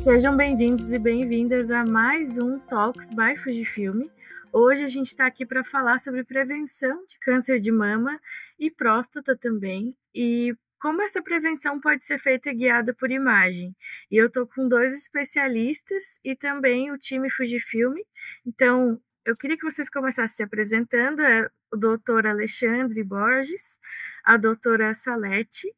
Sejam bem-vindos e bem-vindas a mais um Talks by Fujifilm. Hoje a gente está aqui para falar sobre prevenção de câncer de mama e próstata também, e como essa prevenção pode ser feita e guiada por imagem. E eu estou com dois especialistas e também o time Fujifilm. Então, eu queria que vocês começassem se apresentando, o doutor Alexandre Borges, a doutora Salete,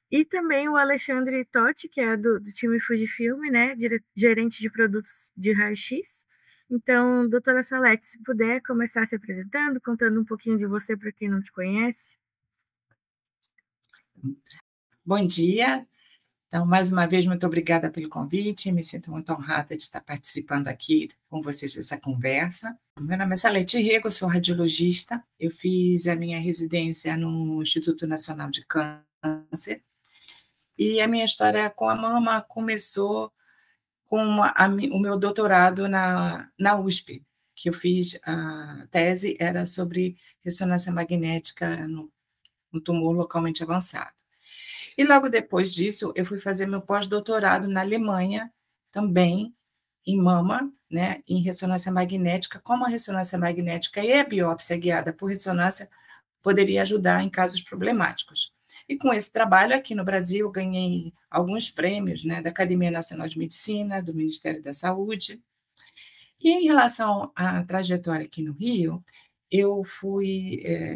e também o Alexandre Totti, que é do time Fujifilm, né, gerente de produtos de raio-x. Então, doutora Salete, se puder começar se apresentando, contando um pouquinho de você para quem não te conhece. Bom dia. Então, mais uma vez, muito obrigada pelo convite. Me sinto muito honrada de estar participando aqui com vocês dessa conversa. Meu nome é Salete Rego, sou radiologista. Eu fiz a minha residência no Instituto Nacional de Câncer. E a minha história com a mama começou com o meu doutorado na USP, que eu fiz. A tese era sobre ressonância magnética no tumor localmente avançado. E logo depois disso, eu fui fazer meu pós-doutorado na Alemanha, também em mama, né, em ressonância magnética, como a ressonância magnética e a biópsia guiada por ressonância poderia ajudar em casos problemáticos. E com esse trabalho aqui no Brasil, eu ganhei alguns prêmios, né, da Academia Nacional de Medicina, do Ministério da Saúde. E em relação à trajetória aqui no Rio, eu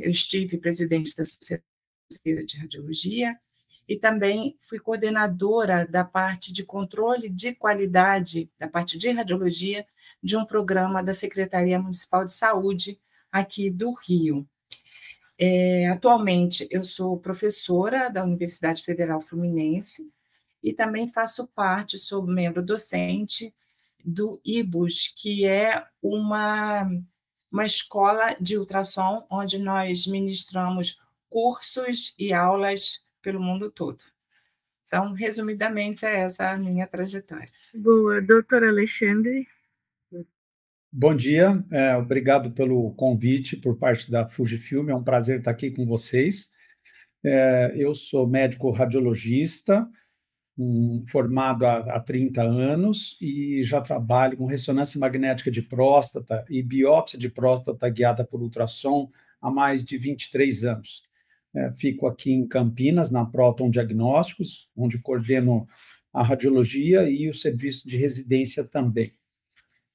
estive presidente da Sociedade Brasileira de Radiologia e também fui coordenadora da parte de controle de qualidade, da parte de radiologia, de um programa da Secretaria Municipal de Saúde aqui do Rio. Atualmente, eu sou professora da Universidade Federal Fluminense e também faço parte, sou membro docente do IBUS, que é uma escola de ultrassom onde nós ministramos cursos e aulas pelo mundo todo. Então, resumidamente, é essa a minha trajetória. Boa, doutor Alexandre. Bom dia, obrigado pelo convite por parte da Fujifilm, é um prazer estar aqui com vocês. Eu sou médico radiologista, formado há 30 anos e já trabalho com ressonância magnética de próstata e biópsia de próstata guiada por ultrassom há mais de 23 anos. Fico aqui em Campinas, na Proton Diagnósticos, onde coordeno a radiologia e o serviço de residência também.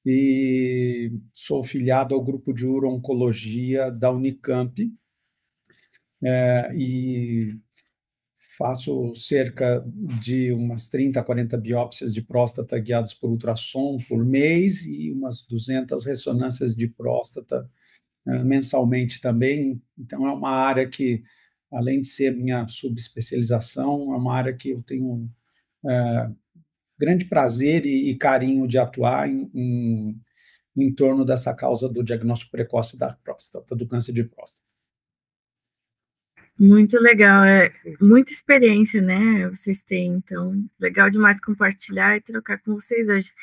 E sou filiado ao grupo de uro-oncologia da Unicamp, e faço cerca de umas 30, 40 biópsias de próstata guiadas por ultrassom por mês e umas 200 ressonâncias de próstata mensalmente também. Então, é uma área que, além de ser minha subespecialização, é uma área que eu tenho grande prazer e carinho de atuar em torno dessa causa do diagnóstico precoce da próstata, do câncer de próstata. Muito legal, muita experiência, né? Vocês têm, então, legal demais compartilhar e trocar com vocês hoje.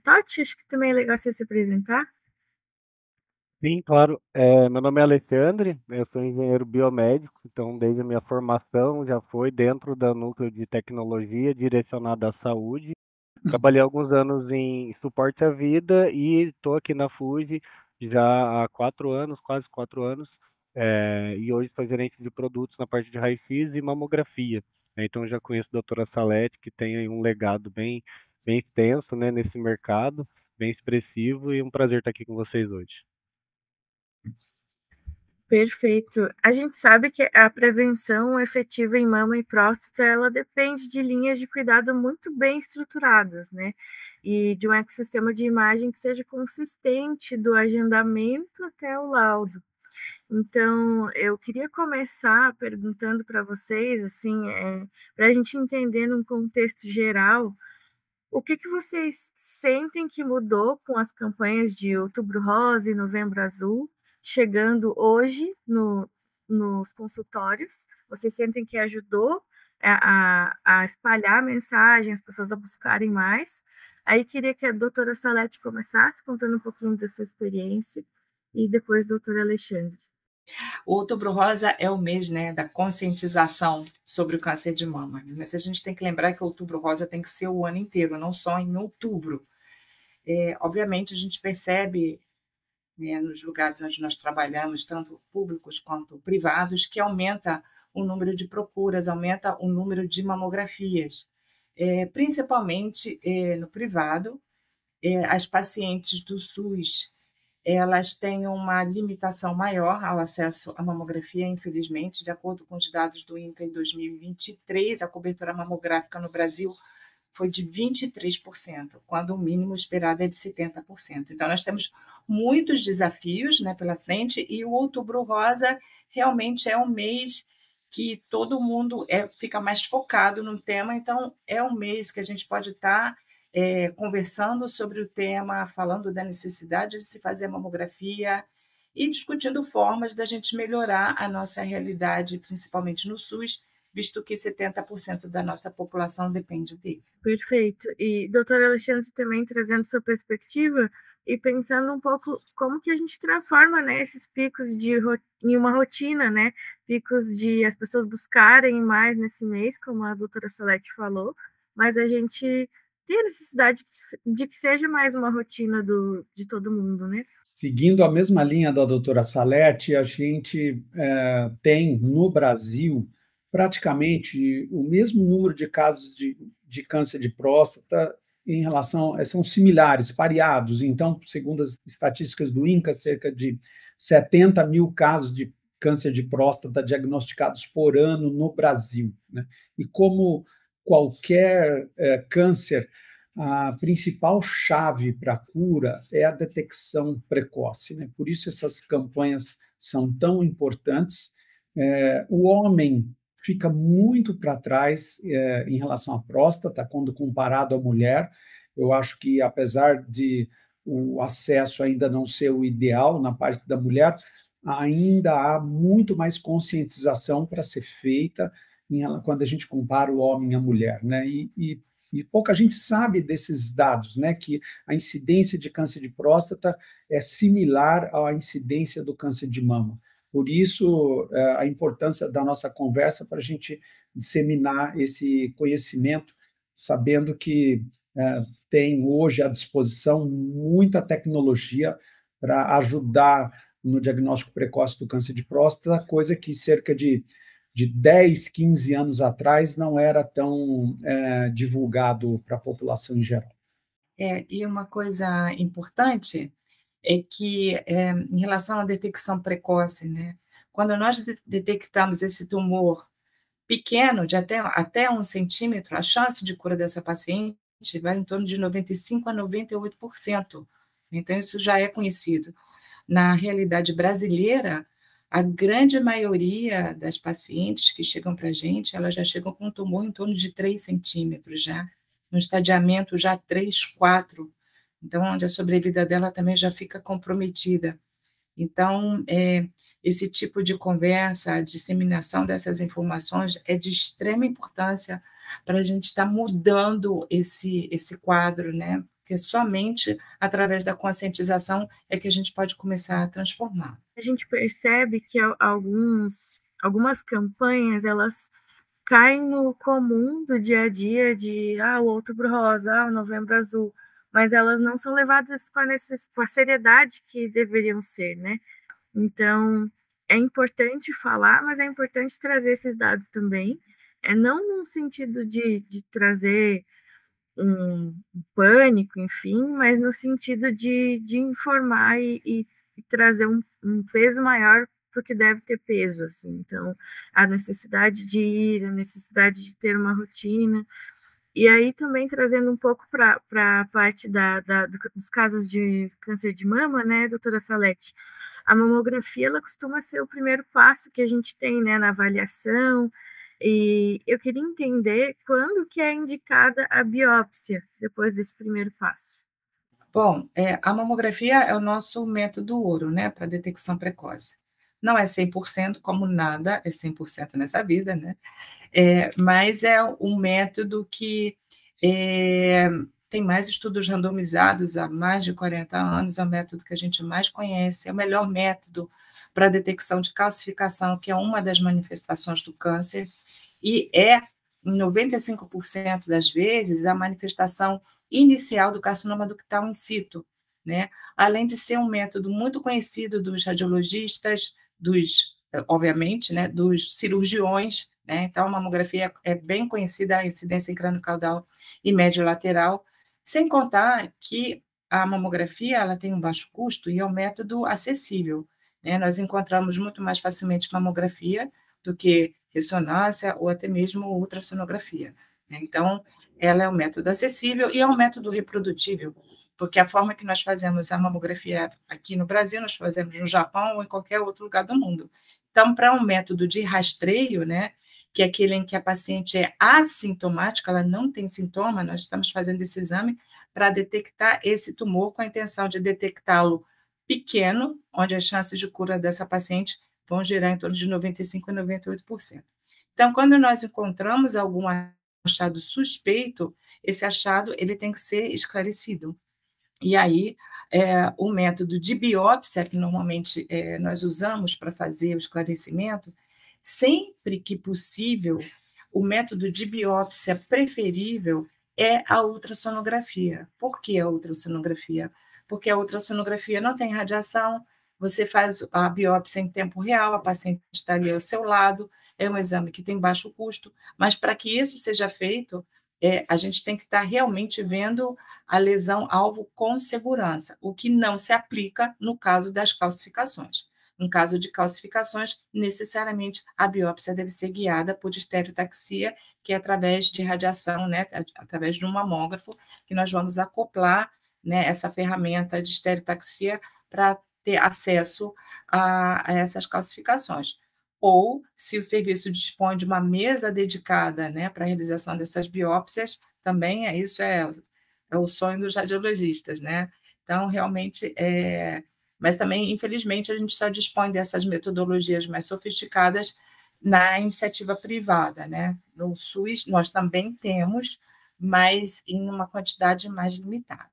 Totti, acho que também é legal você se apresentar. Sim, claro. Meu nome é Alexandre, eu sou engenheiro biomédico, então desde a minha formação já foi dentro da núcleo de tecnologia direcionada à saúde. Trabalhei alguns anos em suporte à vida e estou aqui na Fuji já há 4 anos, quase 4 anos, e hoje sou gerente de produtos na parte de raio-x e mamografia, né? Então já conheço a doutora Salete, que tem aí um legado bem, bem extenso, né, nesse mercado, bem expressivo, e um prazer estar aqui com vocês hoje. Perfeito. A gente sabe que a prevenção efetiva em mama e próstata, ela depende de linhas de cuidado muito bem estruturadas, né? E de um ecossistema de imagem que seja consistente do agendamento até o laudo. Então, eu queria começar perguntando para vocês, assim, para a gente entender num contexto geral, o que vocês sentem que mudou com as campanhas de Outubro Rosa e Novembro Azul, chegando hoje nos consultórios? Vocês sentem que ajudou a espalhar a mensagem, as pessoas a buscarem mais? Aí queria que a doutora Salete começasse contando um pouquinho da sua experiência e depois o doutor Alexandre. O Outubro Rosa é o mês, né, da conscientização sobre o câncer de mama. Mas a gente tem que lembrar que o Outubro Rosa tem que ser o ano inteiro, não só em outubro. Obviamente, a gente percebe, né, nos lugares onde nós trabalhamos, tanto públicos quanto privados, que aumenta o número de procuras, aumenta o número de mamografias. Principalmente no privado, as pacientes do SUS, elas têm uma limitação maior ao acesso à mamografia, infelizmente. De acordo com os dados do INCA, em 2023, a cobertura mamográfica no Brasil foi de 23%, quando o mínimo esperado é de 70%. Então, nós temos muitos desafios, né, pela frente, e o Outubro Rosa realmente é um mês que todo mundo fica mais focado no tema, então é um mês que a gente pode estar conversando sobre o tema, falando da necessidade de se fazer mamografia e discutindo formas da gente melhorar a nossa realidade, principalmente no SUS, visto que 70% da nossa população depende dele. Perfeito. E, doutora Alexandre, também trazendo sua perspectiva e pensando um pouco como que a gente transforma, né, esses picos em uma rotina, né, picos de as pessoas buscarem mais nesse mês, como a doutora Salete falou, mas a gente tem a necessidade de que seja mais uma rotina de todo mundo, né? Seguindo a mesma linha da doutora Salete, a gente tem no Brasil praticamente o mesmo número de casos de câncer de próstata em relação, são similares, pareados. Então, segundo as estatísticas do INCA, cerca de 70 mil casos de câncer de próstata diagnosticados por ano no Brasil, né? E como qualquer câncer, a principal chave para a cura é a detecção precoce, né? Por isso essas campanhas são tão importantes. O homem fica muito para trás em relação à próstata, quando comparado à mulher. Eu acho que, apesar de o acesso ainda não ser o ideal na parte da mulher, ainda há muito mais conscientização para ser feita quando a gente compara o homem à mulher, né? E pouca gente sabe desses dados, né? Que a incidência de câncer de próstata é similar à incidência do câncer de mama. Por isso, a importância da nossa conversa para a gente disseminar esse conhecimento, sabendo que tem hoje à disposição muita tecnologia para ajudar no diagnóstico precoce do câncer de próstata, coisa que cerca de 10, 15 anos atrás não era tão divulgado para a população em geral. E uma coisa importante é que, em relação à detecção precoce, né, quando nós detectamos esse tumor pequeno, de até 1 centímetro, a chance de cura dessa paciente vai em torno de 95% a 98%. Então, isso já é conhecido. Na realidade brasileira, a grande maioria das pacientes que chegam para a gente, elas já chegam com um tumor em torno de 3 centímetros, já, no estadiamento já 3, 4, então, onde a sobrevida dela também já fica comprometida. Então, esse tipo de conversa, a disseminação dessas informações é de extrema importância para a gente estar mudando esse quadro, né? Porque somente através da conscientização é que a gente pode começar a transformar. A gente percebe que algumas campanhas, elas caem no comum do dia a dia de o Outubro Rosa, o Novembro Azul, mas elas não são levadas com a seriedade que deveriam ser, né? Então, é importante falar, mas é importante trazer esses dados também, não no sentido de trazer um pânico, enfim, mas no sentido de informar e trazer um peso maior porque deve ter peso, assim. Então, a necessidade de ir, a necessidade de ter uma rotina, e aí também trazendo um pouco para a parte dos casos de câncer de mama, né, doutora Salete? A mamografia, ela costuma ser o primeiro passo que a gente tem, né, na avaliação, e eu queria entender quando que é indicada a biópsia depois desse primeiro passo. Bom, a mamografia é o nosso método ouro, né, para detecção precoce. Não é 100%, como nada é 100% nessa vida, né? Mas é um método que tem mais estudos randomizados há mais de 40 anos, é o método que a gente mais conhece, é o melhor método para a detecção de calcificação, que é uma das manifestações do câncer, e em 95% das vezes, a manifestação inicial do carcinoma ductal in situ, né? Além de ser um método muito conhecido dos radiologistas, obviamente, né, dos cirurgiões, né? Então, a mamografia é bem conhecida, a incidência em crânio caudal e médio lateral, sem contar que a mamografia ela tem um baixo custo e é um método acessível, né? Nós encontramos muito mais facilmente mamografia do que ressonância ou até mesmo ultrassonografia, né? Então, ela é um método acessível e é um método reprodutível, porque a forma que nós fazemos a mamografia aqui no Brasil, nós fazemos no Japão ou em qualquer outro lugar do mundo. Então, para um método de rastreio, né, que é aquele em que a paciente é assintomática, ela não tem sintoma, nós estamos fazendo esse exame para detectar esse tumor com a intenção de detectá-lo pequeno, onde as chances de cura dessa paciente vão girar em torno de 95% a 98%. Então, quando nós encontramos algum achado suspeito, esse achado ele tem que ser esclarecido. E aí, o método de biópsia, que normalmente nós usamos para fazer o esclarecimento, sempre que possível, o método de biópsia preferível é a ultrassonografia. Por que a ultrassonografia? Porque a ultrassonografia não tem radiação, você faz a biópsia em tempo real, a paciente está ali ao seu lado, é um exame que tem baixo custo, mas para que isso seja feito, a gente tem que estar realmente vendo a lesão alvo com segurança, o que não se aplica no caso das calcificações. No caso de calcificações, necessariamente a biópsia deve ser guiada por estereotaxia, que é através de radiação, né, através de um mamógrafo, que nós vamos acoplar, né, essa ferramenta de estereotaxia para ter acesso a essas calcificações. Ou, se o serviço dispõe de uma mesa dedicada, né, para a realização dessas biópsias, também isso é o sonho dos radiologistas, né? Então, realmente, mas também, infelizmente, a gente só dispõe dessas metodologias mais sofisticadas na iniciativa privada, né? No SUS, nós também temos, mas em uma quantidade mais limitada.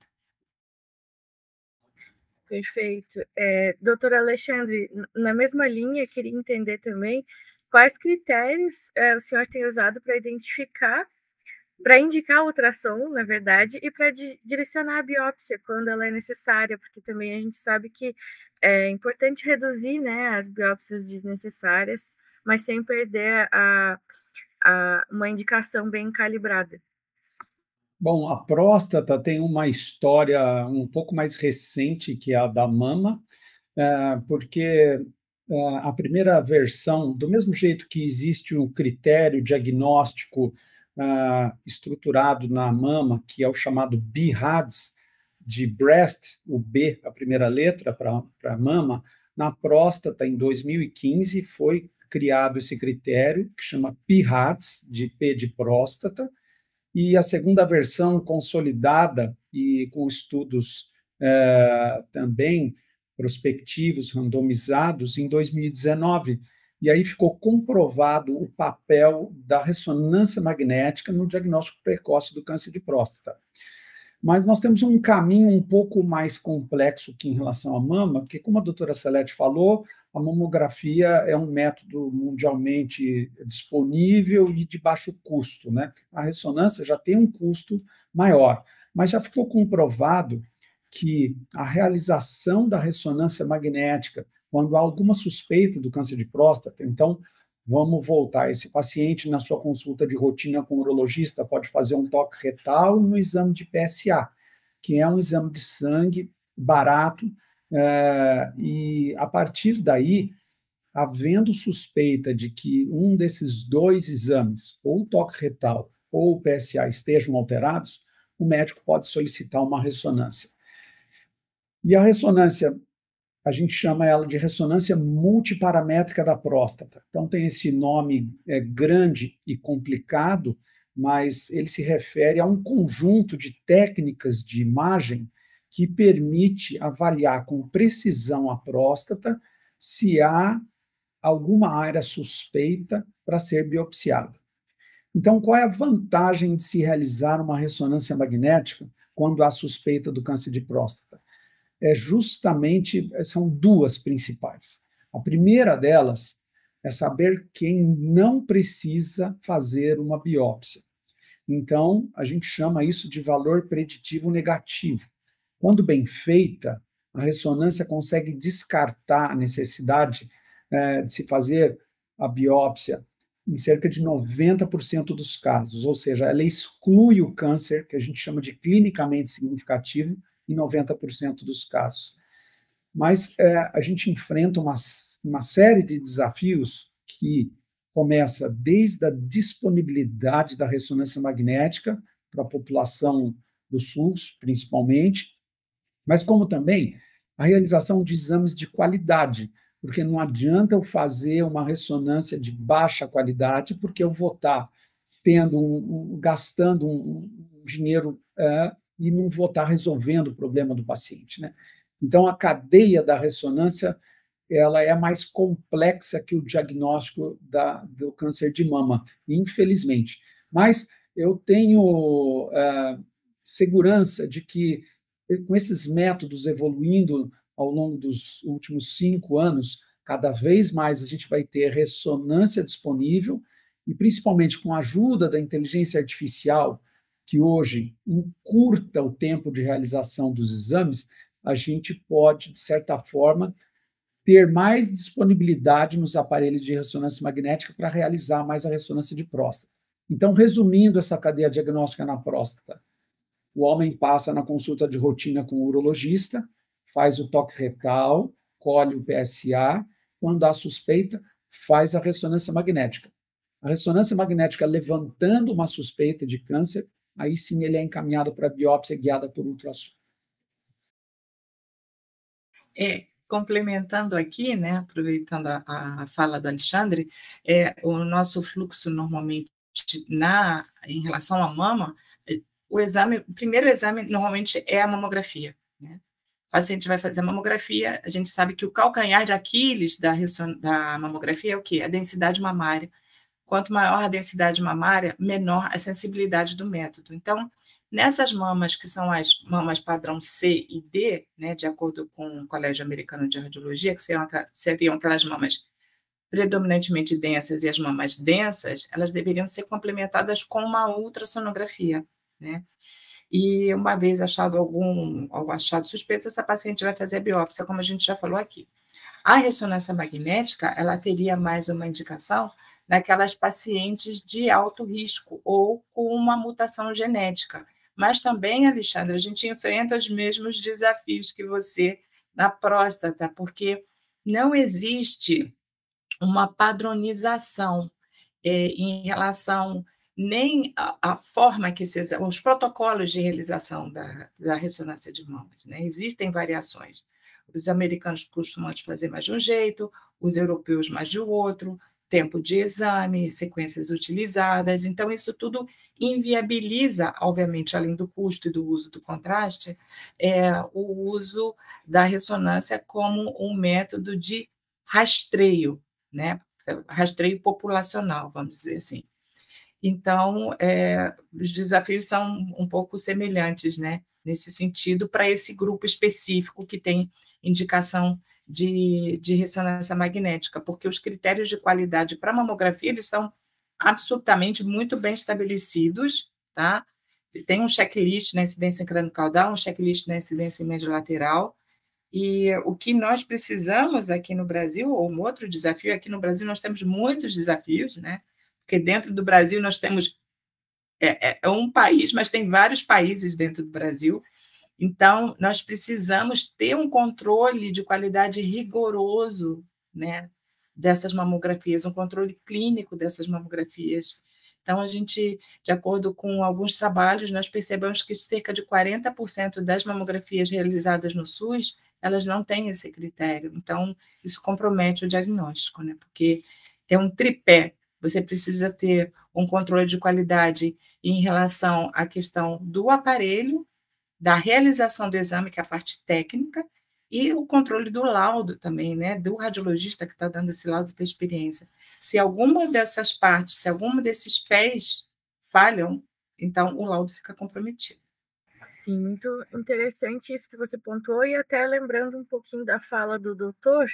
Perfeito. Doutor Alexandre, na mesma linha, queria entender também quais critérios o senhor tem usado para indicar a ultrassom, na verdade, e para direcionar a biópsia quando ela é necessária, porque também a gente sabe que é importante reduzir, né, as biópsias desnecessárias, mas sem perder uma indicação bem calibrada. Bom, a próstata tem uma história um pouco mais recente que a da mama, porque a primeira versão, do mesmo jeito que existe um critério diagnóstico estruturado na mama, que é o chamado BHADS, de breast, o B, a primeira letra para mama, na próstata, em 2015, foi criado esse critério, que chama PHADS, de P de próstata, e a segunda versão consolidada e com estudos também prospectivos, randomizados, em 2019. E aí ficou comprovado o papel da ressonância magnética no diagnóstico precoce do câncer de próstata. Mas nós temos um caminho um pouco mais complexo que em relação à mama, porque, como a doutora Celeste falou, a mamografia é um método mundialmente disponível e de baixo custo, né? A ressonância já tem um custo maior, mas já ficou comprovado que a realização da ressonância magnética, quando há alguma suspeita do câncer de próstata, então vamos voltar. Esse paciente, na sua consulta de rotina com o urologista, pode fazer um toque retal no exame de PSA, que é um exame de sangue barato, e a partir daí, havendo suspeita de que um desses dois exames, ou o toque retal ou o PSA, estejam alterados, o médico pode solicitar uma ressonância. E a ressonância, a gente chama ela de ressonância multiparamétrica da próstata. Então, tem esse nome grande e complicado, mas ele se refere a um conjunto de técnicas de imagem que permite avaliar com precisão a próstata se há alguma área suspeita para ser biopsiada. Então, qual é a vantagem de se realizar uma ressonância magnética quando há suspeita do câncer de próstata? Justamente, são duas principais. A primeira delas é saber quem não precisa fazer uma biópsia. Então, a gente chama isso de valor preditivo negativo. Quando bem feita, a ressonância consegue descartar a necessidade de se fazer a biópsia em cerca de 90% dos casos, ou seja, ela exclui o câncer, que a gente chama de clinicamente significativo, em 90% dos casos. Mas a gente enfrenta uma série de desafios que começa desde a disponibilidade da ressonância magnética para a população do SUS, principalmente, mas como também a realização de exames de qualidade, porque não adianta eu fazer uma ressonância de baixa qualidade, porque eu vou estar gastando um dinheiro e não vou estar resolvendo o problema do paciente, né? Então, a cadeia da ressonância ela é mais complexa que o diagnóstico do câncer de mama, infelizmente. Mas eu tenho segurança de que, com esses métodos evoluindo ao longo dos últimos 5 anos, cada vez mais a gente vai ter ressonância disponível e, principalmente, com a ajuda da inteligência artificial, que hoje encurta o tempo de realização dos exames, a gente pode, de certa forma, ter mais disponibilidade nos aparelhos de ressonância magnética para realizar mais a ressonância de próstata. Então, resumindo essa cadeia diagnóstica na próstata, o homem passa na consulta de rotina com o urologista, faz o toque retal, colhe o PSA, quando há suspeita, faz a ressonância magnética. A ressonância magnética levantando uma suspeita de câncer, aí sim ele é encaminhado para a biópsia guiada por ultrassom. Complementando aqui, né, aproveitando a fala do Alexandre, o nosso fluxo normalmente em relação à mama, o primeiro exame normalmente é a mamografia, né? O paciente vai fazer a mamografia, a gente sabe que o calcanhar de Aquiles da mamografia é o quê? A densidade mamária. Quanto maior a densidade mamária, menor a sensibilidade do método. Então, nessas mamas, que são as mamas padrão C e D, né, de acordo com o Colégio Americano de Radiologia, que seriam aquelas mamas predominantemente densas e as mamas densas, elas deveriam ser complementadas com uma ultrassonografia, né? E uma vez achado algum achado suspeito, essa paciente vai fazer a biópsia, como a gente já falou aqui. A ressonância magnética, ela teria mais uma indicação naquelas pacientes de alto risco ou com uma mutação genética. Mas também, Alexandre, a gente enfrenta os mesmos desafios que você na próstata, porque não existe uma padronização em relação nem a forma que os protocolos de realização da ressonância de mamas, né? Existem variações. Os americanos costumam fazer mais de um jeito, os europeus mais de outro, tempo de exame, sequências utilizadas. Então, isso tudo inviabiliza, obviamente, além do custo e do uso do contraste, o uso da ressonância como um método de rastreio, né? Rastreio populacional, vamos dizer assim. Então, os desafios são um pouco semelhantes, né? Nesse sentido, para esse grupo específico que tem indicação de ressonância magnética, porque os critérios de qualidade para mamografia eles estão absolutamente muito bem estabelecidos, tá? Tem um checklist na incidência crânio-caudal, um checklist na incidência média lateral, e o que nós precisamos aqui no Brasil, ou um outro desafio, aqui no Brasil nós temos muitos desafios, né? Porque dentro do Brasil nós temos um país, mas tem vários países dentro do Brasil. Então, nós precisamos ter um controle de qualidade rigoroso, né, dessas mamografias, um controle clínico dessas mamografias. Então, a gente, de acordo com alguns trabalhos, nós percebemos que cerca de 40% das mamografias realizadas no SUS, elas não têm esse critério. Então, isso compromete o diagnóstico, né, porque é um tripé. Você precisa ter um controle de qualidade em relação à questão do aparelho, da realização do exame, que é a parte técnica, e o controle do laudo também, né, do radiologista que está dando esse laudo ter experiência. Se alguma dessas partes, se algum desses pés falham, então o laudo fica comprometido. Sim, muito interessante isso que você pontuou, e até lembrando um pouquinho da fala do doutor,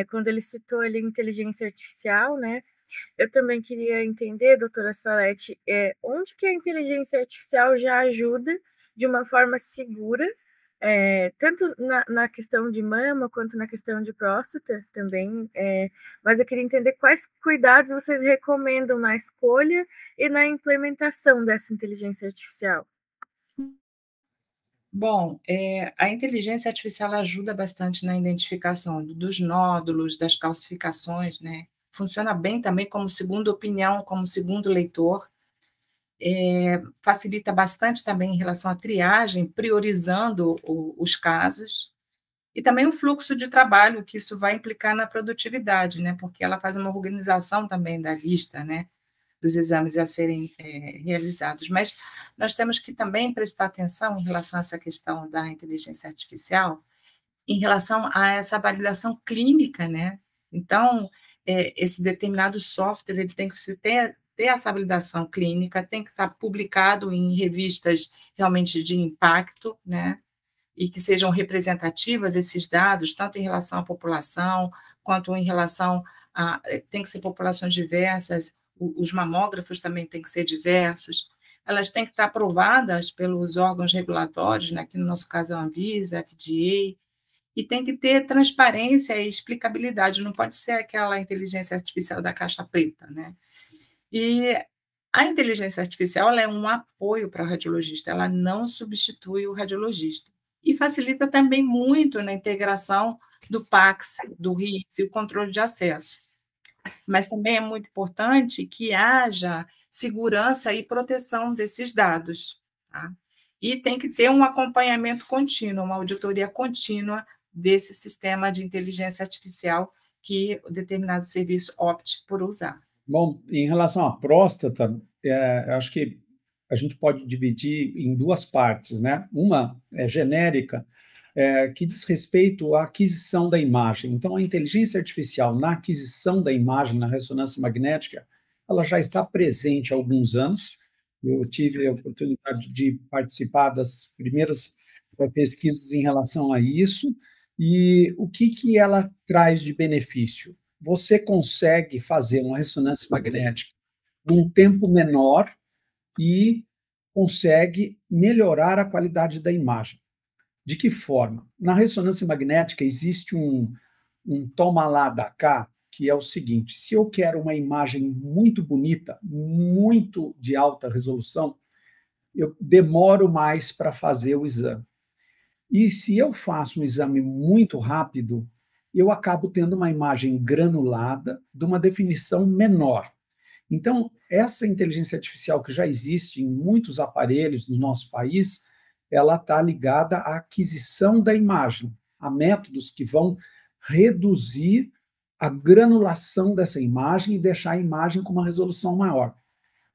quando ele citou ali inteligência artificial, né? Eu também queria entender, doutora Salete, onde que a inteligência artificial já ajuda de uma forma segura, tanto na questão de mama quanto na questão de próstata também, mas eu queria entender quais cuidados vocês recomendam na escolha e na implementação dessa inteligência artificial. Bom, a inteligência artificial ajuda bastante na identificação dos nódulos, das calcificações, né? Funciona bem também como segunda opinião, como segundo leitor. Facilita bastante também em relação à triagem, priorizando os casos, e também o fluxo de trabalho que isso vai implicar na produtividade, né? Porque ela faz uma organização também da lista, né? Dos exames a serem realizados. Mas nós temos que também prestar atenção em relação a essa questão da inteligência artificial, em relação a essa validação clínica, né? Então, esse determinado software ele tem que ter essa validação clínica, tem que estar publicado em revistas realmente de impacto, né? E que sejam representativas esses dados, tanto em relação à população, quanto em relação a... Tem que ser populações diversas, os mamógrafos também têm que ser diversos, elas têm que estar aprovadas pelos órgãos regulatórios, né? Aqui no nosso caso é a Anvisa, a FDA, e tem que ter transparência e explicabilidade, não pode ser aquela inteligência artificial da caixa preta, né? E a inteligência artificial ela é um apoio para o radiologista, ela não substitui o radiologista. E facilita também muito na integração do PACS, do RIS e o controle de acesso. Mas também é muito importante que haja segurança e proteção desses dados, tá? E tem que ter um acompanhamento contínuo, uma auditoria contínua desse sistema de inteligência artificial que o determinado serviço opte por usar. Bom, em relação à próstata, acho que a gente pode dividir em duas partes, né? Uma é genérica, que diz respeito à aquisição da imagem. Então, a inteligência artificial na aquisição da imagem, na ressonância magnética, ela já está presente há alguns anos. Eu tive a oportunidade de participar das primeiras pesquisas em relação a isso. E o que ela traz de benefício? Você consegue fazer uma ressonância magnética num tempo menor e consegue melhorar a qualidade da imagem. De que forma? Na ressonância magnética existe um toma lá da cá, que é o seguinte: se eu quero uma imagem muito bonita, muito de alta resolução, eu demoro mais para fazer o exame. E se eu faço um exame muito rápido, eu acabo tendo uma imagem granulada de uma definição menor. Então, essa inteligência artificial que já existe em muitos aparelhos no nosso país, ela está ligada à aquisição da imagem, a métodos que vão reduzir a granulação dessa imagem e deixar a imagem com uma resolução maior.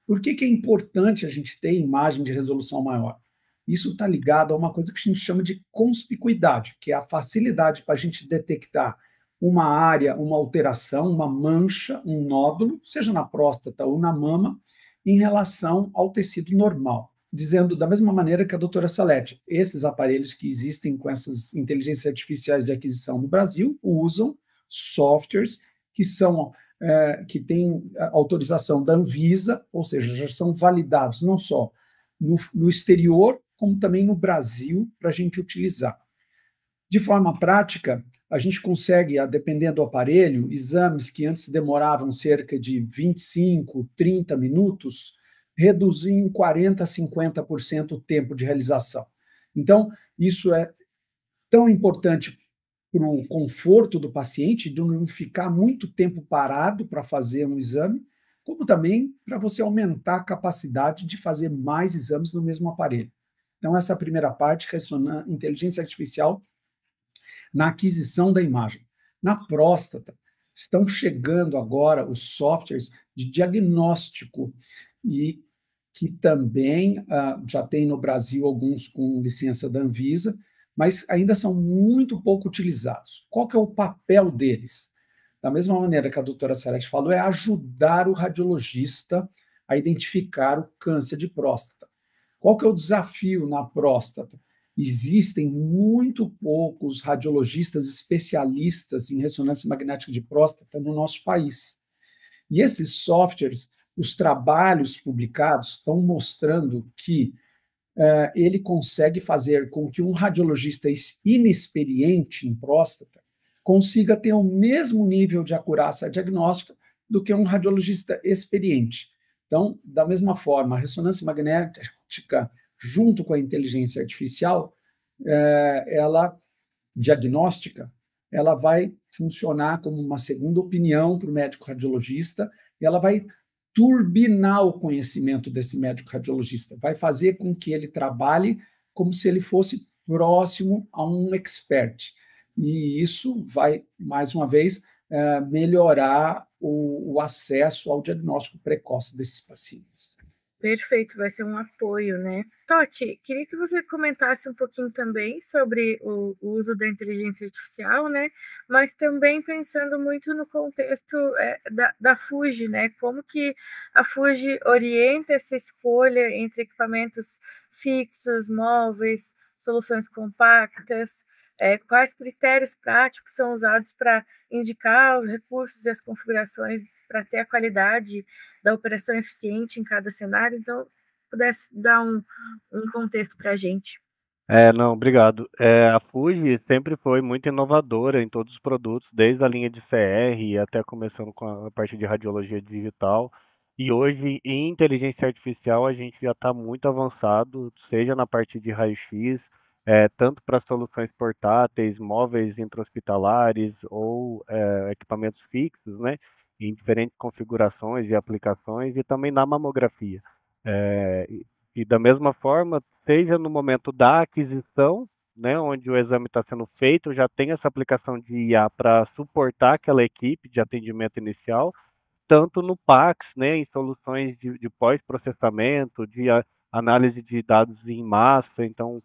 Por que é importante a gente ter imagem de resolução maior? Isso está ligado a uma coisa que a gente chama de conspicuidade, que é a facilidade para a gente detectar uma área, uma alteração, uma mancha, um nódulo, seja na próstata ou na mama, em relação ao tecido normal. Dizendo da mesma maneira que a doutora Salete, esses aparelhos que existem com essas inteligências artificiais de aquisição no Brasil usam softwares que têm autorização da Anvisa, ou seja, já são validados não só no exterior, como também no Brasil, para a gente utilizar. De forma prática, a gente consegue, dependendo do aparelho, exames que antes demoravam cerca de 25, 30 minutos, reduzir em 40% a 50% o tempo de realização. Então, isso é tão importante para o conforto do paciente, de não ficar muito tempo parado para fazer um exame, como também para você aumentar a capacidade de fazer mais exames no mesmo aparelho. Então, essa é a primeira parte, inteligência artificial na aquisição da imagem. Na próstata, estão chegando agora os softwares de diagnóstico, e que também já tem no Brasil alguns com licença da Anvisa, mas ainda são muito pouco utilizados. Qual que é o papel deles? Da mesma maneira que a doutora Salete falou, é ajudar o radiologista a identificar o câncer de próstata. Qual que é o desafio na próstata? existem muito poucos radiologistas especialistas em ressonância magnética de próstata no nosso país. E esses softwares, os trabalhos publicados estão mostrando que ele consegue fazer com que um radiologista inexperiente em próstata consiga ter o mesmo nível de acurácia diagnóstica do que um radiologista experiente. Então, da mesma forma, a ressonância magnética, junto com a inteligência artificial, ela diagnóstica, ela vai funcionar como uma segunda opinião para o médico radiologista, e ela vai turbinar o conhecimento desse médico radiologista, vai fazer com que ele trabalhe como se ele fosse próximo a um expert. E isso vai, mais uma vez, melhorar o acesso ao diagnóstico precoce desses pacientes. Perfeito, vai ser um apoio, né? Toti, queria que você comentasse um pouquinho também sobre o uso da inteligência artificial, né? Mas também pensando muito no contexto da Fuji, né? Como que a Fuji orienta essa escolha entre equipamentos fixos, móveis, soluções compactas, quais critérios práticos são usados para indicar os recursos e as configurações para ter a qualidade da operação eficiente em cada cenário. Então, pudesse dar um contexto para a gente. Não, obrigado. A Fuji sempre foi muito inovadora em todos os produtos, desde a linha de CR até começando com a parte de radiologia digital. E hoje, em inteligência artificial, a gente já está muito avançado, seja na parte de raio-x, tanto para soluções portáteis, móveis intra-hospitalares ou equipamentos fixos, né, em diferentes configurações e aplicações, e também na mamografia. E da mesma forma, seja no momento da aquisição, né, onde o exame está sendo feito, já tem essa aplicação de IA para suportar aquela equipe de atendimento inicial, tanto no PACS, né, em soluções de pós-processamento, de análise de dados em massa, então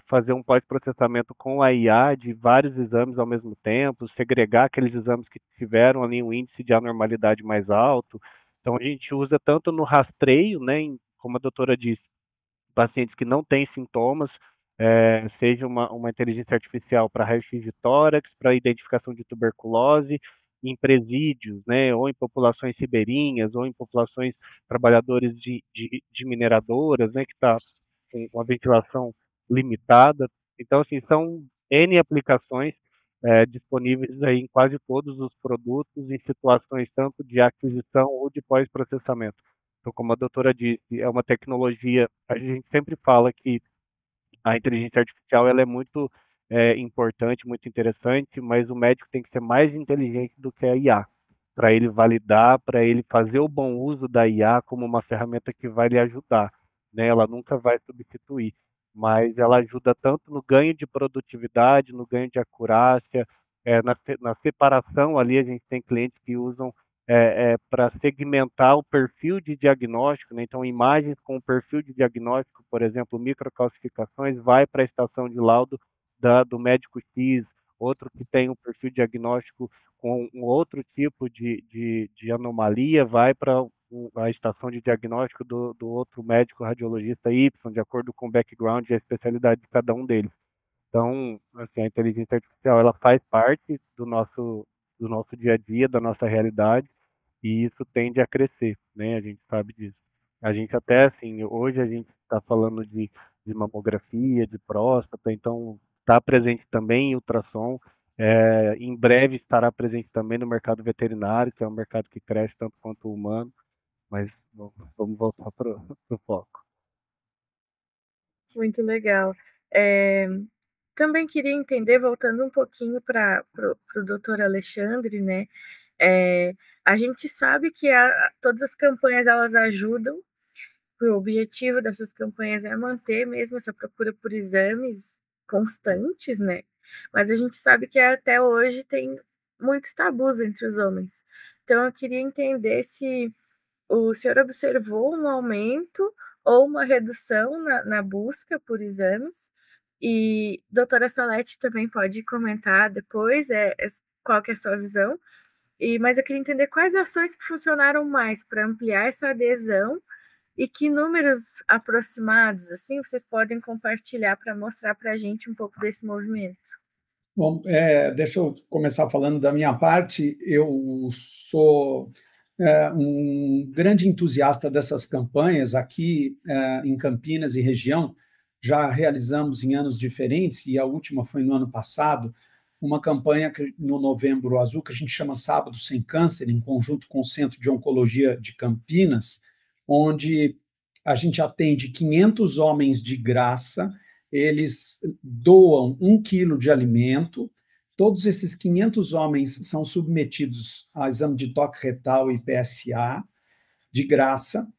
fazer um pós-processamento com a IA de vários exames ao mesmo tempo, segregar aqueles exames que tiveram ali um índice de anormalidade mais alto. Então a gente usa tanto no rastreio, né, como a doutora disse, pacientes que não têm sintomas, seja uma inteligência artificial para raio-x de tórax, para identificação de tuberculose, em presídios, né, ou em populações ribeirinhas, ou em populações trabalhadores de mineradoras, né, que está com uma ventilação limitada. Então, assim, são N aplicações disponíveis aí em quase todos os produtos, em situações tanto de aquisição ou de pós-processamento. Então, como a doutora disse, é uma tecnologia, a gente sempre fala que a inteligência artificial ela é muito importante, muito interessante, mas o médico tem que ser mais inteligente do que a IA, para ele validar, para ele fazer o bom uso da IA como uma ferramenta que vai lhe ajudar, né? Ela nunca vai substituir, mas ela ajuda tanto no ganho de produtividade, no ganho de acurácia, na separação ali, a gente tem clientes que usam para segmentar o perfil de diagnóstico, né? Então, imagens com o perfil de diagnóstico, por exemplo, microcalcificações, vai para a estação de laudo do médico X, outro que tem um perfil diagnóstico com um outro tipo de anomalia, vai para a estação de diagnóstico do outro médico radiologista Y, de acordo com o background e a especialidade de cada um deles. Então, assim, a inteligência artificial ela faz parte do nosso dia a dia, da nossa realidade, e isso tende a crescer, né? A gente sabe disso. A gente até, assim, hoje a gente está falando de mamografia, de próstata, então está presente também em ultrassom, em breve estará presente também no mercado veterinário, que é um mercado que cresce tanto quanto o humano, mas vamos voltar para o foco. Muito legal. Também queria entender, voltando um pouquinho para o doutor Alexandre, né? A gente sabe que todas as campanhas elas ajudam, o objetivo dessas campanhas é manter mesmo essa procura por exames constantes, né? Mas a gente sabe que até hoje tem muitos tabus entre os homens. Então eu queria entender se o senhor observou um aumento ou uma redução na busca por exames. E doutora Salete também pode comentar depois qual que é a sua visão. Mas eu queria entender quais ações que funcionaram mais para ampliar essa adesão E que números aproximados, assim, vocês podem compartilhar para mostrar para a gente um pouco desse movimento? Bom, deixa eu começar falando da minha parte. Eu sou um grande entusiasta dessas campanhas aqui em Campinas e região. Já realizamos em anos diferentes, e a última foi no ano passado, uma campanha no Novembro Azul, que a gente chama Sábado Sem Câncer, em conjunto com o Centro de Oncologia de Campinas, onde a gente atende 500 homens de graça. Eles doam 1 quilo de alimento. Todos esses 500 homens são submetidos a exame de toque retal e PSA, de graça.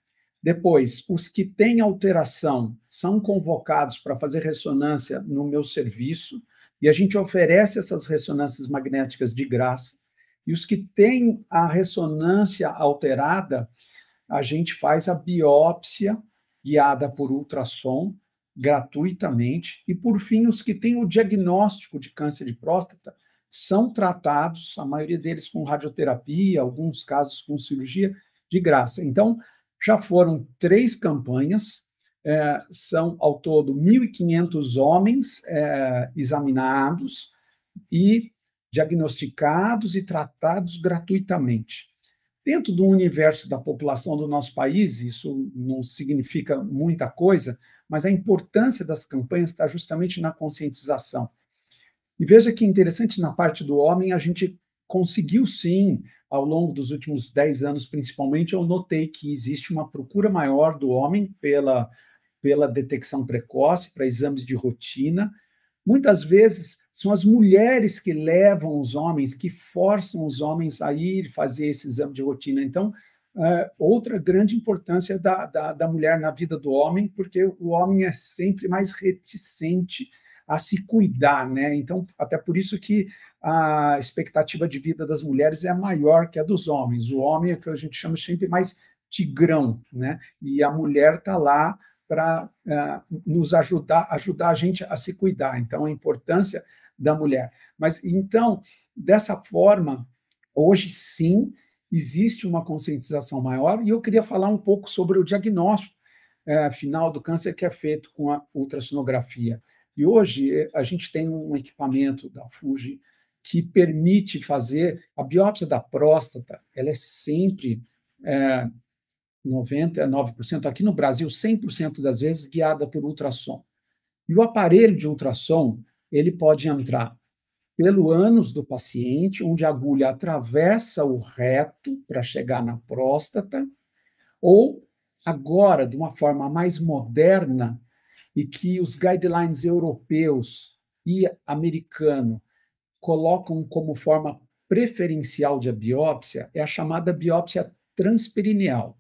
Depois, os que têm alteração são convocados para fazer ressonância no meu serviço, e a gente oferece essas ressonâncias magnéticas de graça. E os que têm a ressonância alterada, a gente faz a biópsia guiada por ultrassom, gratuitamente. E, por fim, os que têm o diagnóstico de câncer de próstata são tratados, a maioria deles com radioterapia, alguns casos com cirurgia, de graça. Então, já foram 3 campanhas, são ao todo 1.500 homens examinados e diagnosticados e tratados gratuitamente. Dentro do universo da população do nosso país, isso não significa muita coisa, mas a importância das campanhas está justamente na conscientização. E veja que interessante, na parte do homem, a gente conseguiu sim, ao longo dos últimos 10 anos principalmente, eu notei que existe uma procura maior do homem pela detecção precoce, para exames de rotina. Muitas vezes são as mulheres que levam os homens, que forçam os homens a ir fazer esse exame de rotina. Então, outra grande importância da mulher na vida do homem, porque o homem é sempre mais reticente a se cuidar, né? Então, até por isso que a expectativa de vida das mulheres é maior que a dos homens. O homem é o que a gente chama sempre mais tigrão, né? E a mulher está lá para nos ajudar a gente a se cuidar. Então, a importância da mulher. Mas, então, dessa forma, hoje sim, existe uma conscientização maior, e eu queria falar um pouco sobre o diagnóstico final do câncer que é feito com a ultrassonografia. E hoje a gente tem um equipamento da Fuji que permite fazer a biópsia da próstata. Ela é sempre 99%, aqui no Brasil, 100% das vezes guiada por ultrassom. E o aparelho de ultrassom, ele pode entrar pelo ânus do paciente, onde a agulha atravessa o reto para chegar na próstata, ou agora, de uma forma mais moderna, e que os guidelines europeus e americano colocam como forma preferencial de biópsia, é a chamada biópsia transperineal.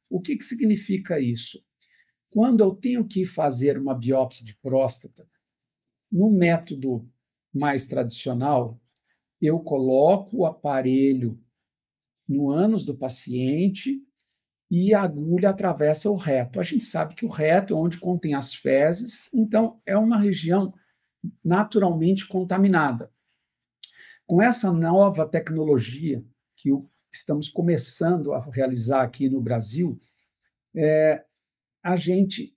O que significa isso? Quando eu tenho que fazer uma biópsia de próstata, no método mais tradicional, eu coloco o aparelho no ânus do paciente e a agulha atravessa o reto. A gente sabe que o reto é onde contém as fezes, então é uma região naturalmente contaminada. Com essa nova tecnologia que estamos começando a realizar aqui no Brasil, a gente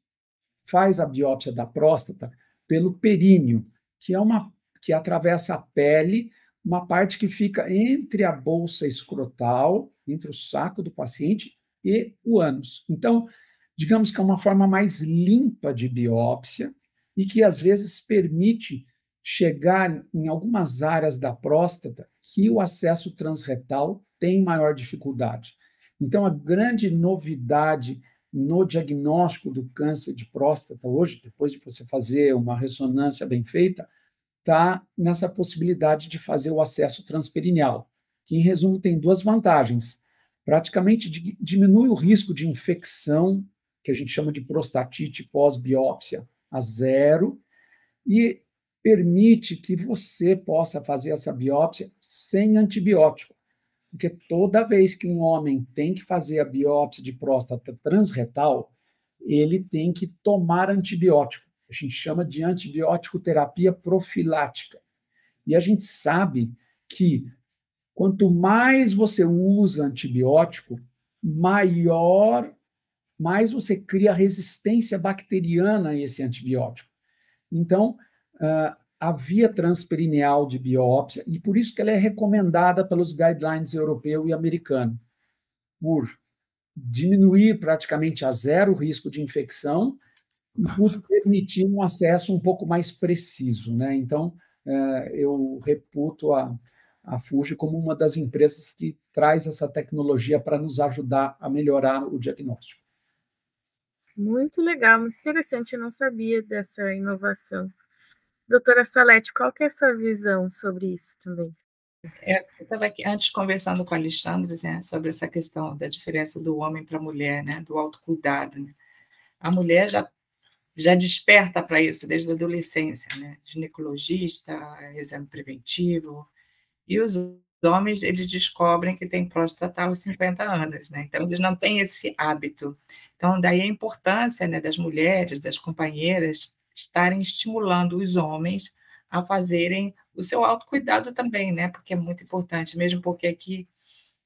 faz a biópsia da próstata pelo períneo, que atravessa a pele, uma parte que fica entre a bolsa escrotal, entre o saco do paciente e o ânus. Então, digamos que é uma forma mais limpa de biópsia e que, às vezes, permite chegar em algumas áreas da próstata que o acesso transretal tem maior dificuldade. Então, a grande novidade no diagnóstico do câncer de próstata hoje, depois de você fazer uma ressonância bem feita, está nessa possibilidade de fazer o acesso transperineal, que, em resumo, tem 2 vantagens. Praticamente diminui o risco de infecção, que a gente chama de prostatite pós-biópsia, a 0, e permite que você possa fazer essa biópsia sem antibiótico. Porque toda vez que um homem tem que fazer a biópsia de próstata transretal, ele tem que tomar antibiótico. A gente chama de antibiótico terapia profilática. E a gente sabe que quanto mais você usa antibiótico, maior mais você cria resistência bacteriana a esse antibiótico. Então, a via transperineal de biópsia, e por isso que ela é recomendada pelos guidelines europeu e americano, por diminuir praticamente a zero o risco de infecção e por permitir um acesso um pouco mais preciso, né? Então, eu reputo a Fuji como uma das empresas que traz essa tecnologia para nos ajudar a melhorar o diagnóstico. Muito legal, muito interessante, eu não sabia dessa inovação. Doutora Salete, qual que é a sua visão sobre isso também? Eu estava aqui antes conversando com o Alexandre, né, sobre essa questão da diferença do homem para a mulher, né, do autocuidado. Né? A mulher já desperta para isso desde a adolescência, né? Ginecologista, exame preventivo, e os homens, eles descobrem que tem próstata aos 50 anos, né? Então, eles não têm esse hábito. Então, daí a importância, né, das mulheres, das companheiras, estarem estimulando os homens a fazerem o seu autocuidado também, né? Porque é muito importante, mesmo porque aqui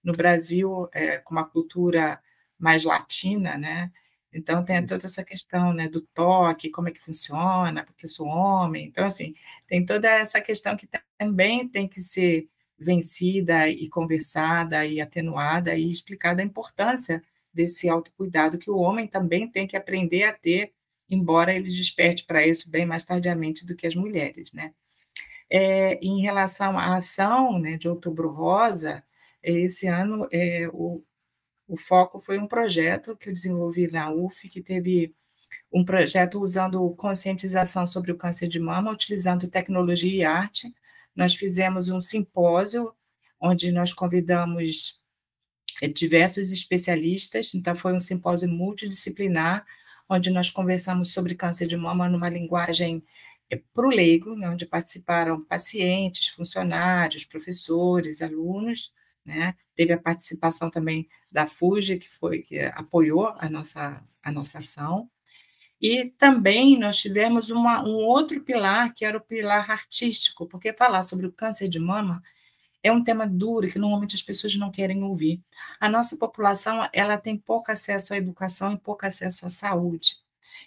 no Brasil, com uma cultura mais latina, né? Então, tem toda essa questão, né, do toque, como é que funciona, porque eu sou homem. Então, assim, tem toda essa questão que também tem que ser vencida e conversada e atenuada e explicada a importância desse autocuidado que o homem também tem que aprender a ter, embora ele desperte para isso bem mais tardiamente do que as mulheres, né? Em relação à ação, né, de Outubro Rosa, esse ano o foco foi um projeto que eu desenvolvi na UF, que teve um projeto usando conscientização sobre o câncer de mama, utilizando tecnologia e arte. Nós fizemos um simpósio, onde nós convidamos diversos especialistas, então foi um simpósio multidisciplinar, onde nós conversamos sobre câncer de mama numa linguagem para o leigo, né, onde participaram pacientes, funcionários, professores, alunos, né? Teve a participação também da Fuji, que apoiou a nossa ação, e também nós tivemos um outro pilar, que era o pilar artístico, porque falar sobre o câncer de mama é um tema duro que normalmente as pessoas não querem ouvir. A nossa população, ela tem pouco acesso à educação e pouco acesso à saúde.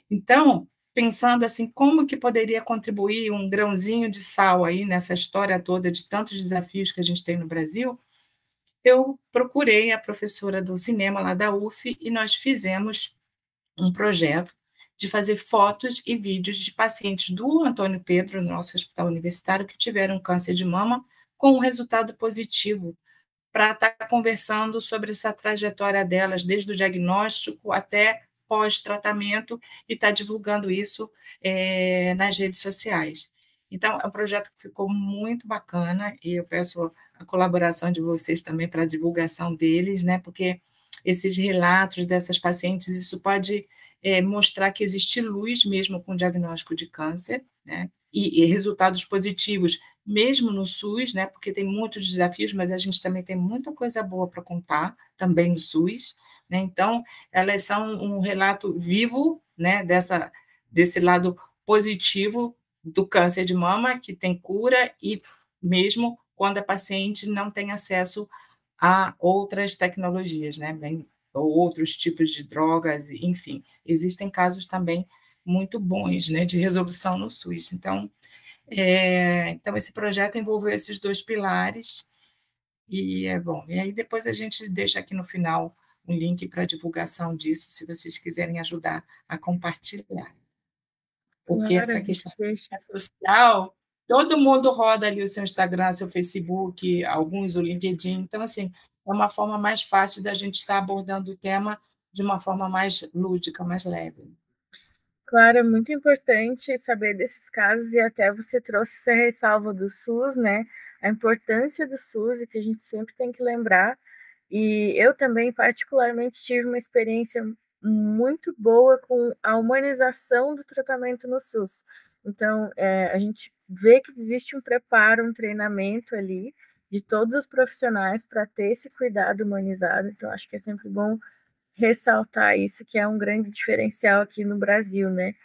Então, pensando assim, como que poderia contribuir um grãozinho de sal aí nessa história toda de tantos desafios que a gente tem no Brasil, eu procurei a professora do cinema lá da UF e nós fizemos um projeto de fazer fotos e vídeos de pacientes do Antônio Pedro, no nosso hospital universitário, que tiveram câncer de mama com um resultado positivo, para estar conversando sobre essa trajetória delas, desde o diagnóstico até pós-tratamento, e estar divulgando isso nas redes sociais. Então, é um projeto que ficou muito bacana, e eu peço a colaboração de vocês também para a divulgação deles, né? Porque esses relatos dessas pacientes, isso pode mostrar que existe luz mesmo com o diagnóstico de câncer, né? E resultados positivos, mesmo no SUS, né? Porque tem muitos desafios, mas a gente também tem muita coisa boa para contar também no SUS, né? Então, elas são um relato vivo, né? Desse lado positivo do câncer de mama, que tem cura, e mesmo quando a paciente não tem acesso a outras tecnologias, né? Ou outros tipos de drogas, enfim, existem casos também muito bons, né, de resolução no SUS. Então, esse projeto envolveu esses dois pilares, e é bom. E aí depois a gente deixa aqui no final um link para divulgação disso, se vocês quiserem ajudar a compartilhar. Porque Claro, essa a gente questão deixa. social, todo mundo roda ali o seu Instagram, seu Facebook, alguns o LinkedIn. Então, assim, é uma forma mais fácil da gente estar abordando o tema de uma forma mais lúdica, mais leve. Claro, é muito importante saber desses casos, e até você trouxe essa ressalva do SUS, né? A importância do SUS, e que a gente sempre tem que lembrar. E eu também, particularmente, tive uma experiência muito boa com a humanização do tratamento no SUS. Então, a gente vê que existe um preparo, um treinamento ali de todos os profissionais para ter esse cuidado humanizado. Então, acho que é sempre bom ressaltar isso, que é um grande diferencial aqui no Brasil, né?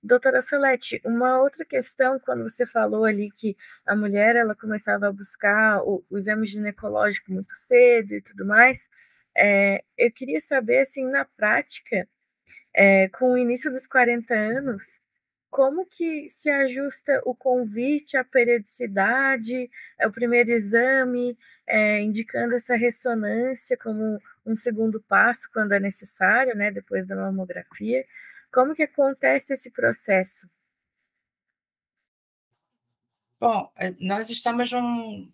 Doutora Salete, uma outra questão, quando você falou ali que a mulher ela começava a buscar o exame ginecológico muito cedo e tudo mais, Eu queria saber, assim, na prática, com o início dos 40 anos, como que se ajusta o convite, a periodicidade, o primeiro exame, indicando essa ressonância como um segundo passo, quando é necessário, né, depois da mamografia. Como que acontece esse processo? Bom, nós estamos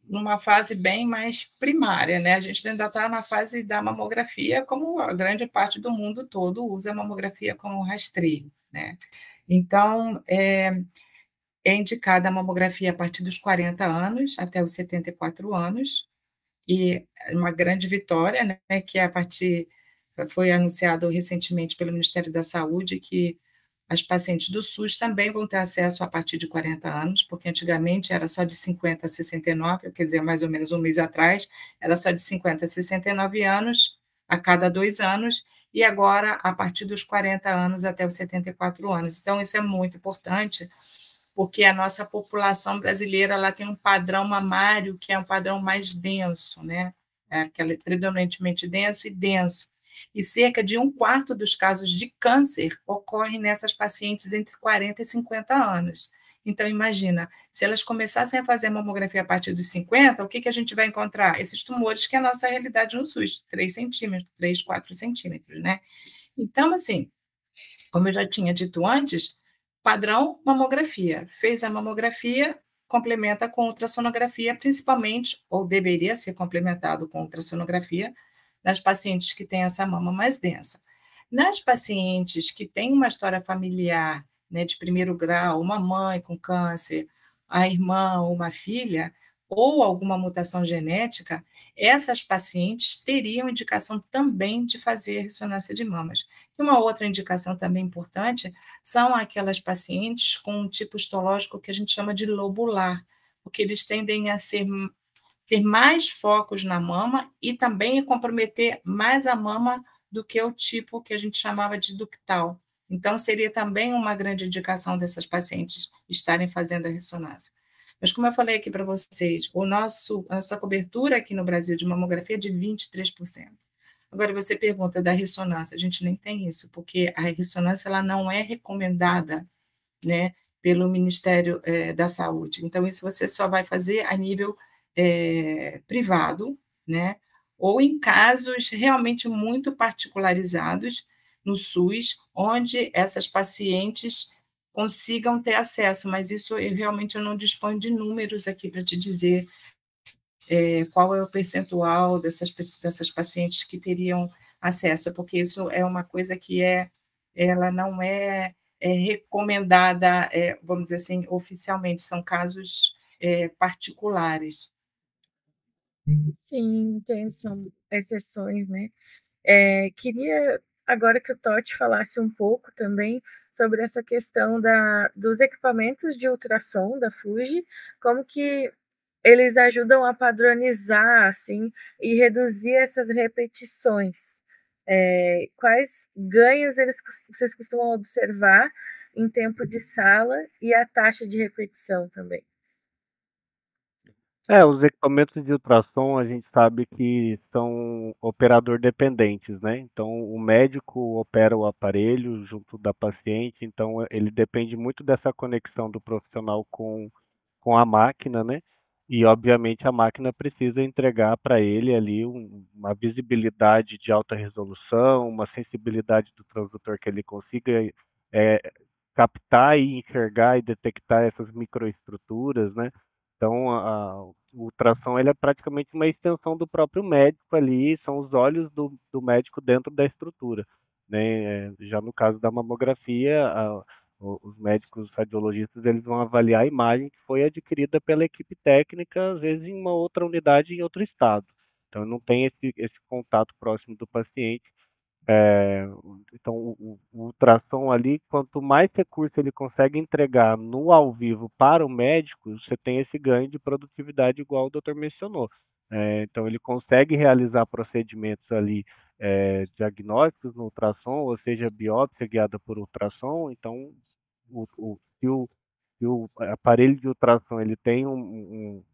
numa fase bem mais primária, né? A gente ainda está na fase da mamografia, como a grande parte do mundo todo usa a mamografia como rastreio, né? Então, é indicada a mamografia a partir dos 40 anos até os 74 anos, e uma grande vitória, né? Que a partir foi anunciado recentemente pelo Ministério da Saúde que as pacientes do SUS também vão ter acesso a partir de 40 anos, porque antigamente era só de 50 a 69, quer dizer, mais ou menos um mês atrás, era só de 50 a 69 anos a cada 2 anos, e agora a partir dos 40 anos até os 74 anos. Então, isso é muito importante, porque a nossa população brasileira ela tem um padrão mamário que é um padrão mais denso, né? É aquele predominantemente denso e denso. E cerca de um quarto dos casos de câncer ocorrem nessas pacientes entre 40 e 50 anos. Então, imagina, se elas começassem a fazer mamografia a partir dos 50, o que, que a gente vai encontrar? Esses tumores que é a nossa realidade no SUS, 3 centímetros, 3, 4 centímetros, né? Então, assim, como eu já tinha dito antes, padrão mamografia. Fez a mamografia, complementa com ultrassonografia, principalmente, ou deveria ser complementado com ultrassonografia, nas pacientes que têm essa mama mais densa. Nas pacientes que têm uma história familiar, né, de primeiro grau, uma mãe com câncer, a irmã ou uma filha, ou alguma mutação genética, essas pacientes teriam indicação também de fazer ressonância de mamas. E uma outra indicação também importante são aquelas pacientes com um tipo histológico que a gente chama de lobular, porque eles tendem a ter mais focos na mama e também a comprometer mais a mama do que o tipo que a gente chamava de ductal. Então, seria também uma grande indicação dessas pacientes estarem fazendo a ressonância. Mas, como eu falei aqui para vocês, a nossa cobertura aqui no Brasil de mamografia é de 23%. Agora, você pergunta da ressonância, a gente nem tem isso, porque a ressonância ela não é recomendada, né, pelo Ministério da Saúde. Então, isso você só vai fazer a nível privado, né, ou em casos realmente muito particularizados no SUS, onde essas pacientes consigam ter acesso, mas isso realmente eu não disponho de números aqui para te dizer qual é o percentual dessas pacientes que teriam acesso, porque isso é uma coisa que ela não é recomendada, vamos dizer assim, oficialmente, são casos particulares. Sim, entendo, são exceções, né? Queria agora que o Totti falasse um pouco também sobre essa questão dos equipamentos de ultrassom da Fuji, como que eles ajudam a padronizar, assim, e reduzir essas repetições. Quais ganhos vocês costumam observar em tempo de sala e a taxa de repetição também? Os equipamentos de ultrassom a gente sabe que são operador dependentes, né? Então o médico opera o aparelho junto da paciente, então ele depende muito dessa conexão do profissional com a máquina, né? E obviamente a máquina precisa entregar para ele ali uma visibilidade de alta resolução, uma sensibilidade do transdutor que ele consiga é, captar e enxergar e detectar essas microestruturas, né? Então, o ultrassom ele é praticamente uma extensão do próprio médico ali, são os olhos do médico dentro da estrutura, né? Já no caso da mamografia, os médicos radiologistas eles vão avaliar a imagem que foi adquirida pela equipe técnica, às vezes em uma outra unidade em outro estado. Então, não tem esse contato próximo do paciente. Então, o ultrassom ali, quanto mais recurso ele consegue entregar no ao vivo para o médico, você tem esse ganho de produtividade igual o doutor mencionou. Então, ele consegue realizar procedimentos ali diagnósticos no ultrassom, ou seja, biópsia guiada por ultrassom. Então, se o aparelho de ultrassom ele tem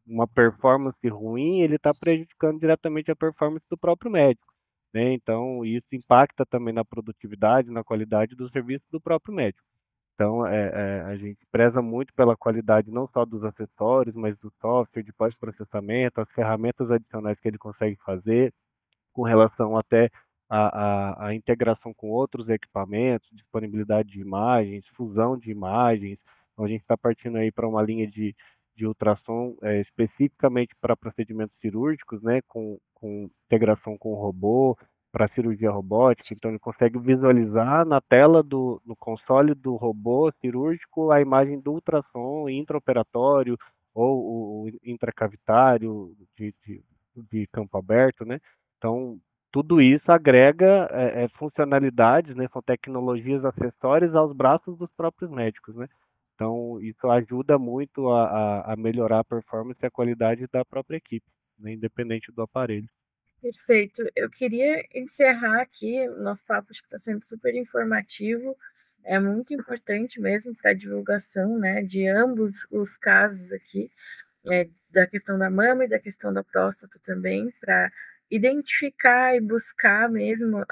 uma performance ruim, ele está prejudicando diretamente a performance do próprio médico. né? Então, isso impacta também na produtividade, na qualidade do serviço do próprio médico. Então, a gente preza muito pela qualidade não só dos acessórios, mas do software de pós-processamento, as ferramentas adicionais que ele consegue fazer, com relação até à integração com outros equipamentos, disponibilidade de imagens, fusão de imagens. Então, a gente está partindo aí para uma linha de ultrassom especificamente para procedimentos cirúrgicos, né, com integração com o robô, para cirurgia robótica. Então, ele consegue visualizar na tela no console do robô cirúrgico a imagem do ultrassom intraoperatório ou o intracavitário de campo aberto, né? Então, tudo isso agrega funcionalidades, né? São tecnologias acessórias aos braços dos próprios médicos, né? Então, isso ajuda muito a melhorar a performance e a qualidade da própria equipe, né? Independente do aparelho. Perfeito. Eu queria encerrar aqui o nosso papo, acho que está sendo super informativo. É muito importante mesmo para a divulgação, né, de ambos os casos aqui, da questão da mama e da questão da próstata também, para identificar e buscar mesmo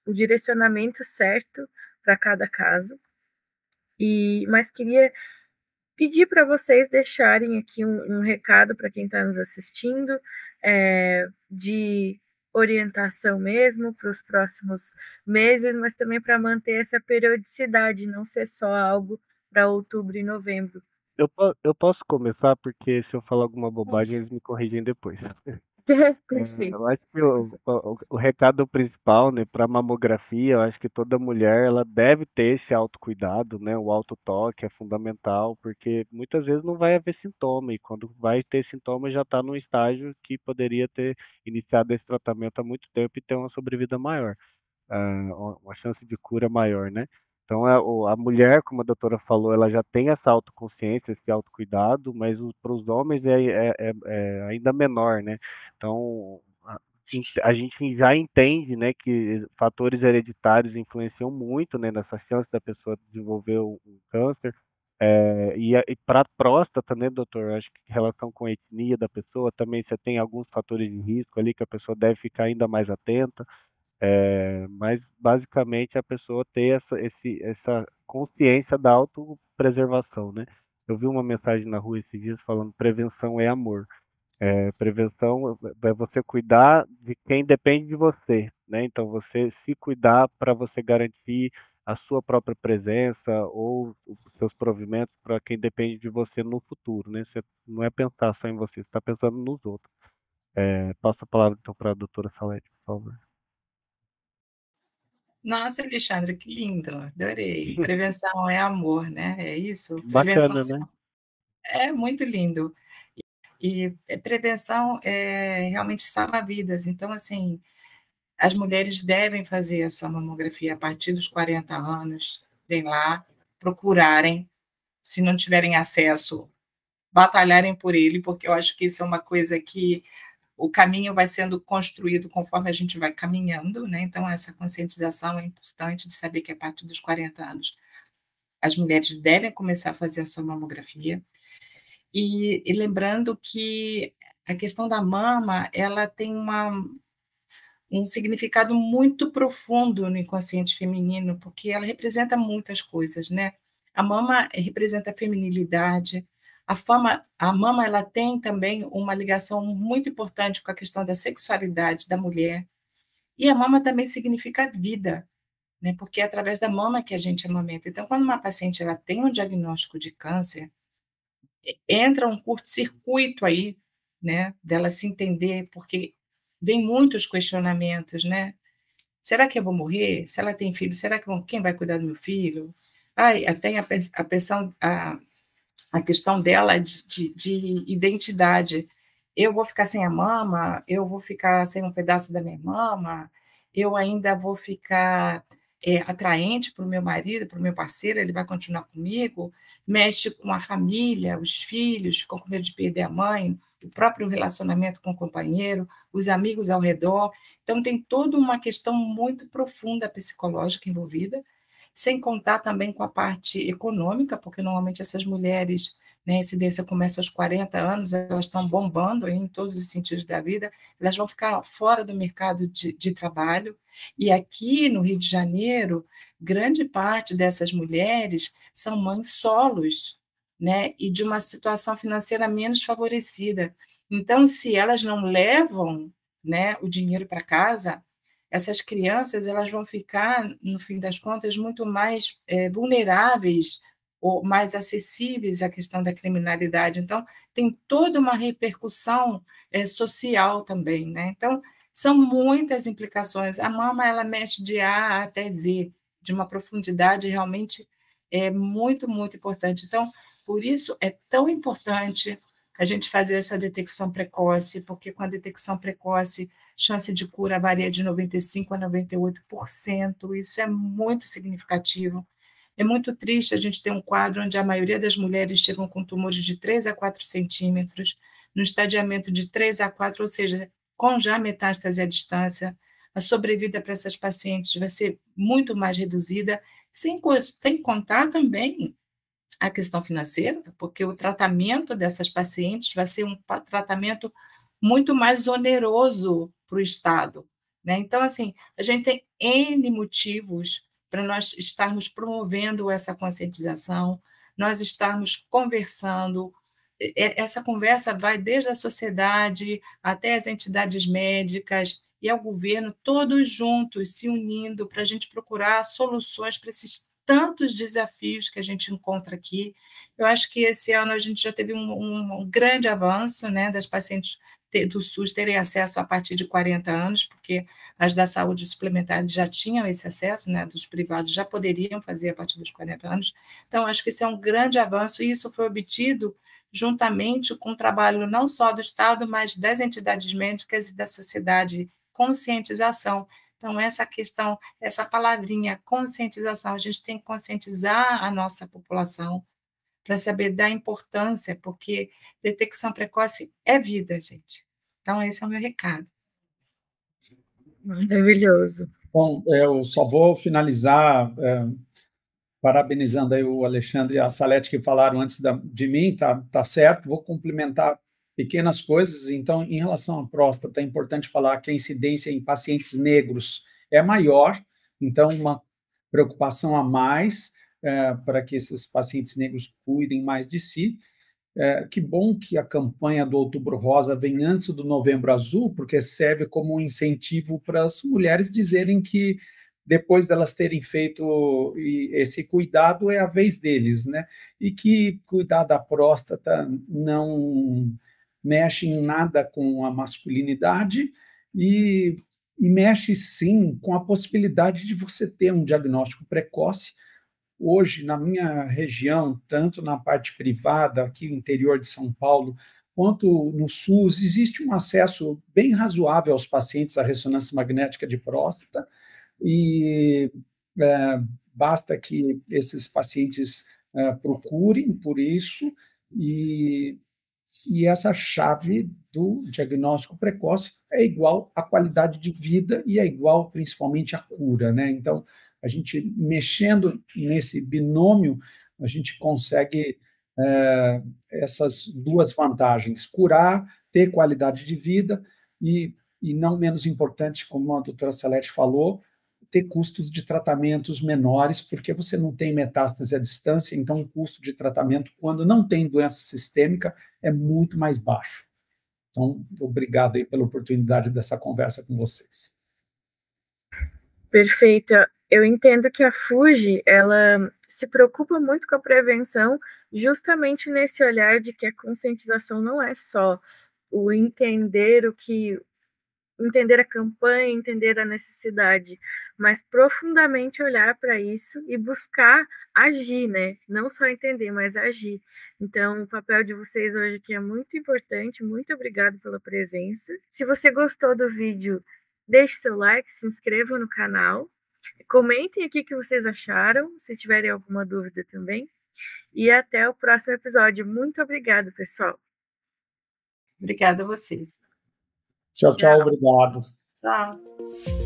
o direcionamento certo para cada caso. Mas queria pedir para vocês deixarem aqui um recado para quem está nos assistindo, de orientação mesmo para os próximos meses, mas também para manter essa periodicidade, não ser só algo para outubro e novembro. Eu posso começar, porque se eu falar alguma bobagem, eles me corrigem depois. Perfeito. Eu acho que o recado principal, né, para mamografia, eu acho que toda mulher ela deve ter esse autocuidado, né? O autotoque é fundamental, porque muitas vezes não vai haver sintoma, e quando vai ter sintoma já está num estágio que poderia ter iniciado esse tratamento há muito tempo e ter uma sobrevida maior, uma chance de cura maior, né? Então, a mulher, como a doutora falou, ela já tem essa autoconsciência, esse autocuidado, mas para os homens é ainda menor, né? Então, a gente já entende, né, que fatores hereditários influenciam muito, né, nessa chance da pessoa desenvolver um câncer. E para a próstata, né, doutor, acho que em relação com a etnia da pessoa, também você tem alguns fatores de risco ali que a pessoa deve ficar ainda mais atenta. Mas basicamente a pessoa ter essa consciência da autopreservação, né? Eu vi uma mensagem na rua esses dias falando prevenção é amor. Prevenção é você cuidar de quem depende de você, né? Então você se cuidar para você garantir a sua própria presença ou os seus provimentos para quem depende de você no futuro, né? Você não é pensar só em você, você está pensando nos outros. Passo a palavra então para a doutora Salete, por favor. Nossa, Alexandre, que lindo, adorei. Prevenção é amor, né? É isso? Prevenção Bacana, né? é muito lindo. E prevenção realmente salva vidas. Então, assim, as mulheres devem fazer a sua mamografia a partir dos 40 anos, vem lá, procurarem, se não tiverem acesso, batalharem por ele, porque eu acho que isso é uma coisa que o caminho vai sendo construído conforme a gente vai caminhando, né? Então, essa conscientização é importante de saber que a partir dos 40 anos as mulheres devem começar a fazer a sua mamografia. E lembrando que a questão da mama, ela tem um significado muito profundo no inconsciente feminino, porque ela representa muitas coisas, né? A mama representa a feminilidade, a mama ela tem também uma ligação muito importante com a questão da sexualidade da mulher, e a mama também significa vida, né? Porque é através da mama que a gente amamenta. Então, quando uma paciente ela tem um diagnóstico de câncer, entra um curto-circuito aí, né, dela se entender, porque vem muitos questionamentos, né? Será que eu vou morrer? Se ela tem filho, será que quem vai cuidar do meu filho? Ai, tem a questão dela de identidade. Eu vou ficar sem a mama? Eu vou ficar sem um pedaço da minha mama? Eu ainda vou ficar atraente para o meu marido, para o meu parceiro? Ele vai continuar comigo? Mexe com a família, os filhos, ficam com medo de perder a mãe, o próprio relacionamento com o companheiro, os amigos ao redor. Então, tem toda uma questão muito profunda psicológica envolvida, sem contar também com a parte econômica, porque normalmente essas mulheres, né? A incidência começa aos 40 anos, elas estão bombando aí em todos os sentidos da vida, elas vão ficar fora do mercado de trabalho. E aqui no Rio de Janeiro, grande parte dessas mulheres são mães solos, né? E de uma situação financeira menos favorecida. Então, se elas não levam, né, o dinheiro para casa, essas crianças elas vão ficar, no fim das contas, muito mais vulneráveis ou mais acessíveis à questão da criminalidade. Então, tem toda uma repercussão social também, né? Então, são muitas implicações. A mama ela mexe de A até Z, de uma profundidade realmente muito, muito importante. Então, por isso é tão importante a gente fazer essa detecção precoce, porque com a detecção precoce, chance de cura varia de 95% a 98%, isso é muito significativo. É muito triste a gente ter um quadro onde a maioria das mulheres chegam com tumores de 3 a 4 centímetros, no estadiamento de 3 a 4, ou seja, com já metástase à distância, a sobrevida para essas pacientes vai ser muito mais reduzida, sem contar também a questão financeira, porque o tratamento dessas pacientes vai ser um tratamento muito mais oneroso para o Estado, né? Então, assim, a gente tem N motivos para nós estarmos promovendo essa conscientização, nós estarmos conversando. Essa conversa vai desde a sociedade até as entidades médicas e ao governo, todos juntos se unindo para a gente procurar soluções para esses tantos desafios que a gente encontra aqui. Eu acho que esse ano a gente já teve um grande avanço, né, das pacientes do SUS terem acesso a partir de 40 anos, porque as da saúde suplementar já tinham esse acesso, né, dos privados já poderiam fazer a partir dos 40 anos. Então, acho que isso é um grande avanço, e isso foi obtido juntamente com o trabalho não só do Estado, mas das entidades médicas e da sociedade, conscientização. Então, essa questão, essa palavrinha, conscientização, a gente tem que conscientizar a nossa população para saber da importância, porque detecção precoce é vida, gente. Então, esse é o meu recado. Maravilhoso. Bom, eu só vou finalizar parabenizando aí o Alexandre e a Salete que falaram antes de mim, tá certo, vou complementar pequenas coisas. Então, em relação à próstata, é importante falar que a incidência em pacientes negros é maior, então uma preocupação a mais para que esses pacientes negros cuidem mais de si. Que bom que a campanha do Outubro Rosa vem antes do Novembro Azul, porque serve como um incentivo para as mulheres dizerem que depois delas terem feito esse cuidado é a vez deles, né? E que cuidar da próstata não mexe em nada com a masculinidade e mexe sim com a possibilidade de você ter um diagnóstico precoce. Hoje, na minha região, tanto na parte privada, aqui no interior de São Paulo, quanto no SUS, existe um acesso bem razoável aos pacientes à ressonância magnética de próstata, e basta que esses pacientes procurem por isso, e essa chave do diagnóstico precoce é igual à qualidade de vida e é igual, principalmente, à cura, né? Então, a gente mexendo nesse binômio, a gente consegue essas duas vantagens: curar, ter qualidade de vida e não menos importante, como a doutora Salete falou, ter custos de tratamentos menores, porque você não tem metástase à distância, então o custo de tratamento, quando não tem doença sistêmica, é muito mais baixo. Então, obrigado aí pela oportunidade dessa conversa com vocês. Perfeito. Eu entendo que a FUJI, ela se preocupa muito com a prevenção, justamente nesse olhar de que a conscientização não é só o entender entender a campanha, entender a necessidade, mas profundamente olhar para isso e buscar agir, né? Não só entender, mas agir. Então, o papel de vocês hoje aqui é muito importante. Muito obrigado pela presença. Se você gostou do vídeo, deixe seu like, se inscreva no canal, comentem aqui o que vocês acharam, se tiverem alguma dúvida também. E até o próximo episódio. Muito obrigada, pessoal. Obrigada a vocês. Tchau, obrigado. Tchau.